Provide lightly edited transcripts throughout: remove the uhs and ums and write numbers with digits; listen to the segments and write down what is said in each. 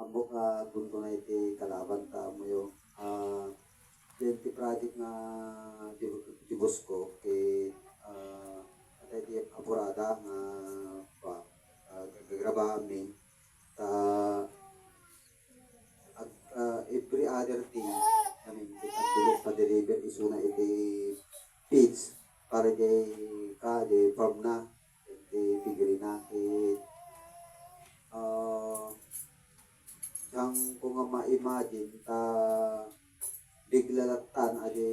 ambok bunto na iti kalaban ta mo yung iti project na dibos ko kay at iti apurada nga gagrabahan mi ta every other thing pa-deliver isuna iti feeds para di farm na iti figure na yang kung nga ma-imagine bigla latan adi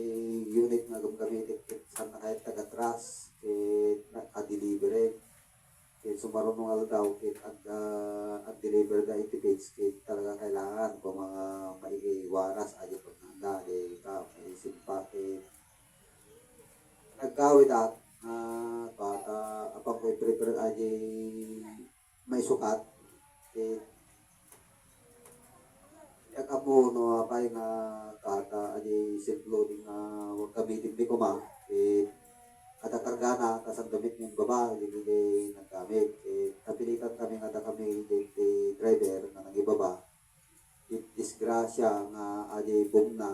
unit nga gamitin sa kahit taga-trust nakadelivery sumarunong daw at deliver na iti page talaga kailangan kung mga maiiwaras adi paghanda may simpake nagkawid apang ko'y prepare adi may sukat amo no apay nga adi self-loading na gamitin di ko ada kargana tas ang damit ng baba hindi naggamit napilitan kami nga kami driver na nagibaba disgrasya nga adi boom na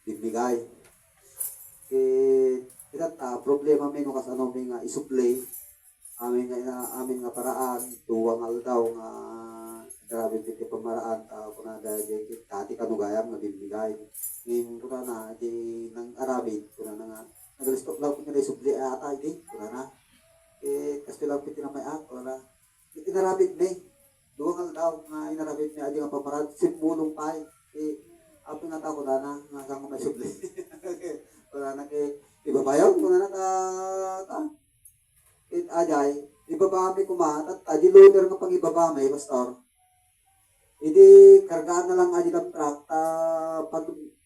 bibigay problema may no kasano may nga isuplay amin nga paraan tuwang aldaw nga grabe piti pamaraan kuna dahil dati kanugayam na bibigay ngayon kuna na di nang arabid kuna na nga nag-stop lang kung nilay subli ata hindi kuna na kasi lang piti na may kuna na inarabid may duwang aldaw nga inarabid may adi nga pamaraan simpulong pa api nga tao kuna na nga saan ko may subli kuna na ibabayaw kuna na ajay ibabami kumatat adi loader nga pang ibabami pastor hindi kargaan na lang adi ng truck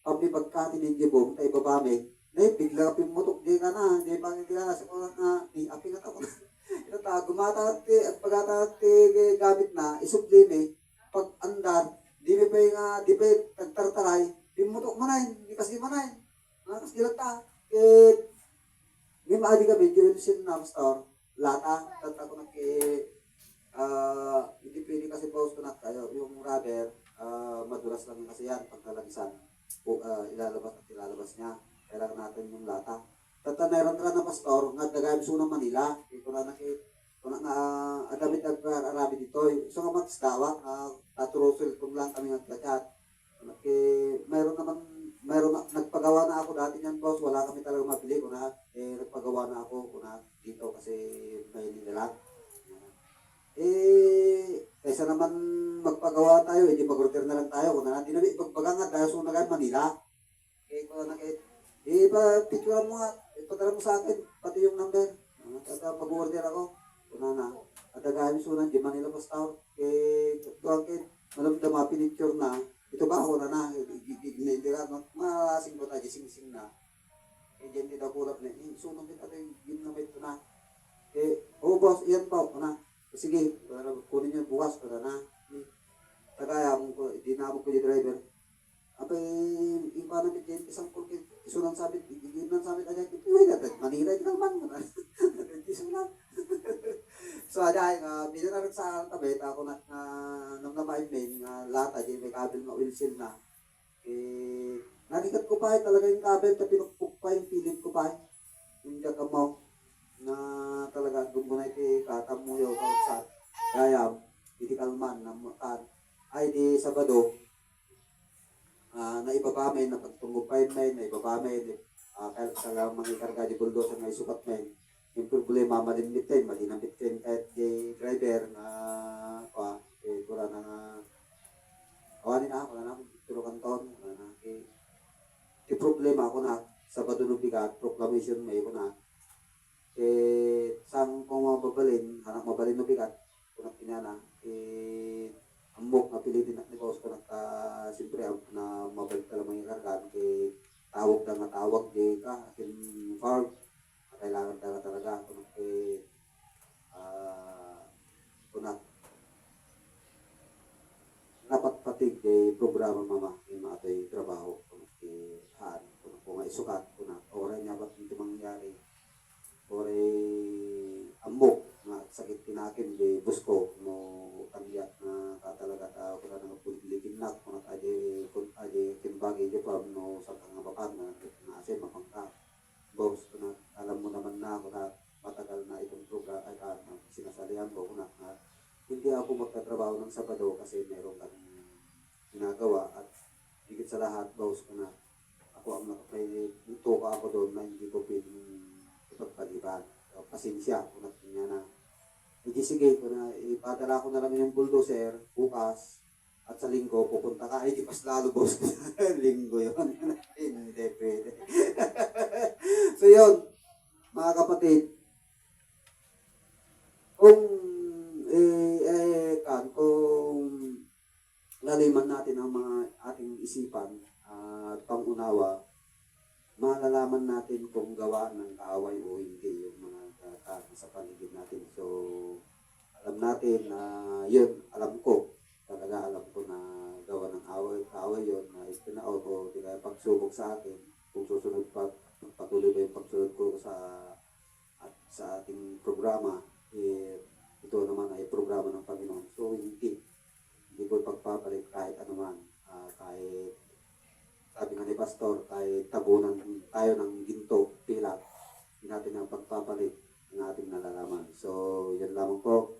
pagkati ng jibong tayo babami bigla kaping mutok di ka na di ba hindi ka na sa mga api nga tako na gumatat at pagkatat gamit na isublime pag andar di pa yung nagtartaray di mutok manayin di kasi manayin kasi lang ta may maadi kami yun na pastor lata tatako na hindi pwede kasi post ko na kayo yung rubber madulas lang kasi yan pagkalagisan ilalabas niya kailangan natin yung lata meron ka na pastor nga dagayam suna Manila ito na adamit nag-arabi dito so nga magsdawa taturusol kung lang kami nagkachat mayroon nagpagawa na ako dati niyan boss wala kami talaga mabili nagpagawa na ako dito kasi may nila kaysa naman magpagawa tayo, hindi mag-order na lang tayo. Kung natin namin, magpagangat tayo sa unagan Manila. Picturean mo nga, ipadala mo sa akin, pati yung number. Mag-order ako. Kung at agahin sunan, di Manila Pastor. Malamdama, pinicture na. Ito ba ako hindi ka, malasing ko tayo, sing-sing na. Diyan kita kulap na, sunan kita tayo, yun na may ito na. Boss, iyan pa, sige, kunin nyo bukas para na. Tagaya mo ko, dinabog ko yung driver. Apa yung parang isang kulkit, isunan sabit, igiginan sabit aja, Manila ito naman. Isunan. So, aday, binanaran sa tabet, ako nang namayin din, lata, may kabel na oil seal na. Narikat ko pa talaga yung kabel, pinukpuk pa yung pilit ko pa. Yung jakamaw. Na talaga gumo na iti katamuyo sa gayam iti kalman na mutan ay di Sabado na ibabamay na pagtungupain may na ibabamay kahit talagang mga karga di bulldozer na isukat may yung problema malimbitin malinambitin kahit di driver na kura na kawanin wala na pero kanton wala na di problema ako na Sabado no bigat proclamation may ko na sang kung mababalin, anak mabalin na bigat, kung nakinana, ambok na pilitin na negos ko siyempre na mabalik talaga mga kargan, tawag na nga tawag, akin farm, kailangan talaga, kung dapat patig, programa mama, yung mga ito'y trabaho, kung isukat, kung oray niya ba't ito mangyari, ambok na sakit tinakin di busko mo kandiat na katalaga tao ko na sa kang mapapag na asin, mapangka. Boss, na, alam mo naman na ako na matagal na itong program ay sinasalihan ko na hindi ako magtatrabaho ng Sabado kasi meron kang ginagawa at higit sa lahat, boss ko na ako ang may tuka ako doon na hindi ko pwedeng ipagpaliban. So, pasensya ko na niya na sige ko na ipadala ko na lang yung bulldozer bukas at sa linggo pupunta ka. Ay, di mas lalo, boss. Linggo yun. Hindi pwede. So yun, mga kapatid, kung laliman natin ang mga ating isipan at pangunawa, malalaman natin kung gawa ng kaaway o hindi yung mga sa paligid natin. So, alam natin na yun, alam ko na gawa ng kaaway yun, na istinaw o di kaya pagsubok sa atin, kung susunod pa, patuloy ba yung pagsunod ko sa ating programa, ito naman ay programa ng Panginoon. So, hindi ko pagpapalit kahit anuman, kahit sabi nga ni Pastor, kahit tabunan tayo ng ginto, pilak, hindi natin ang pagpapalit ng ating nalalaman. So, yan lamang po.